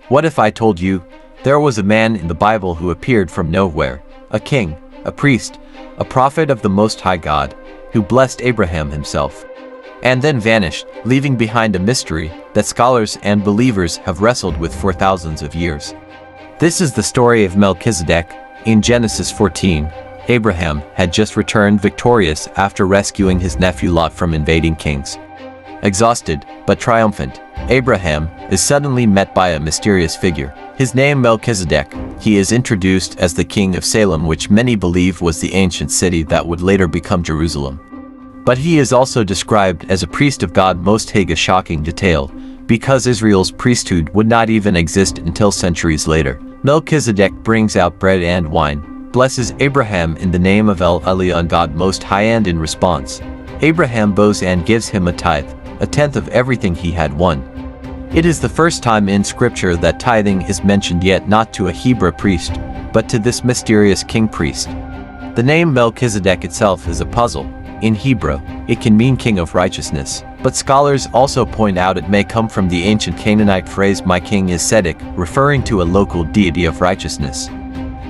What if I told you there was a man in the Bible who appeared from nowhere, a king, a priest, a prophet of the Most High God, who blessed Abraham himself, and then vanished, leaving behind a mystery that scholars and believers have wrestled with for thousands of years? This is the story of Melchizedek. In Genesis 14, Abraham had just returned victorious after rescuing his nephew Lot from invading kings. Exhausted, but triumphant, Abraham is suddenly met by a mysterious figure. His name Melchizedek. He is introduced as the king of Salem, which many believe was the ancient city that would later become Jerusalem. But he is also described as a priest of God. Most a shocking detail, because Israel's priesthood would not even exist until centuries later. Melchizedek brings out bread and wine, blesses Abraham in the name of El Elyon, God Most High, and in response, Abraham bows and gives him a tithe, a tenth of everything he had won. It is the first time in Scripture that tithing is mentioned, yet not to a Hebrew priest, but to this mysterious king-priest. The name Melchizedek itself is a puzzle. In Hebrew, it can mean king of righteousness, but scholars also point out it may come from the ancient Canaanite phrase "my king is Sedek," referring to a local deity of righteousness.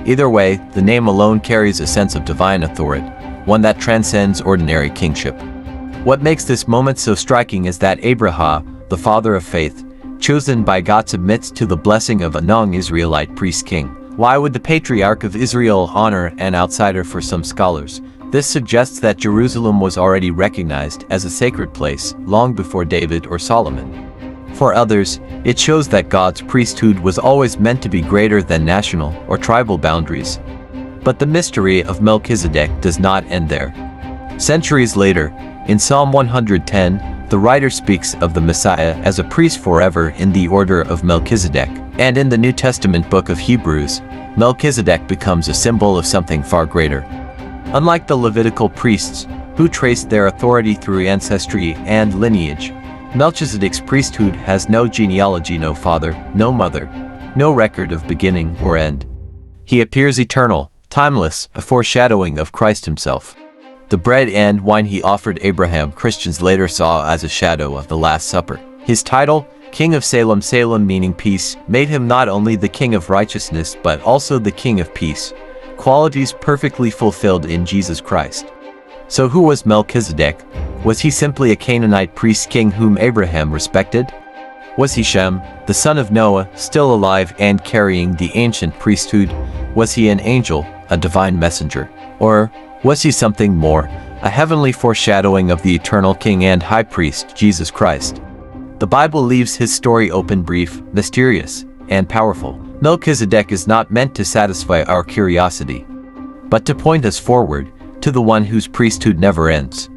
Either way, the name alone carries a sense of divine authority, one that transcends ordinary kingship. What makes this moment so striking is that Abraham, the father of faith, chosen by God, submits to the blessing of a non-Israelite priest-king. Why would the patriarch of Israel honor an outsider? For some scholars, this suggests that Jerusalem was already recognized as a sacred place long before David or Solomon. For others, it shows that God's priesthood was always meant to be greater than national or tribal boundaries. But the mystery of Melchizedek does not end there. Centuries later, in Psalm 110, the writer speaks of the Messiah as a priest forever in the order of Melchizedek. And in the New Testament book of Hebrews, Melchizedek becomes a symbol of something far greater. Unlike the Levitical priests, who traced their authority through ancestry and lineage, Melchizedek's priesthood has no genealogy, no father, no mother, no record of beginning or end. He appears eternal, timeless, a foreshadowing of Christ himself. The bread and wine he offered Abraham, Christians later saw as a shadow of the Last Supper. His title, King of Salem, Salem meaning peace, made him not only the king of righteousness but also the king of peace, qualities perfectly fulfilled in Jesus Christ. So who was Melchizedek? Was he simply a Canaanite priest-king whom Abraham respected? Was he Shem, the son of Noah, still alive and carrying the ancient priesthood? Was he an angel, a divine messenger? Or was he something more, a heavenly foreshadowing of the eternal King and High Priest, Jesus Christ? The Bible leaves his story open, brief, mysterious, and powerful. Melchizedek is not meant to satisfy our curiosity, but to point us forward to the one whose priesthood never ends.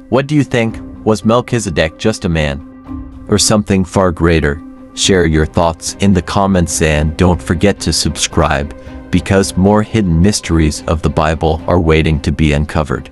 What do you think? Was Melchizedek just a man, or something far greater? Share your thoughts in the comments and don't forget to subscribe, because more hidden mysteries of the Bible are waiting to be uncovered.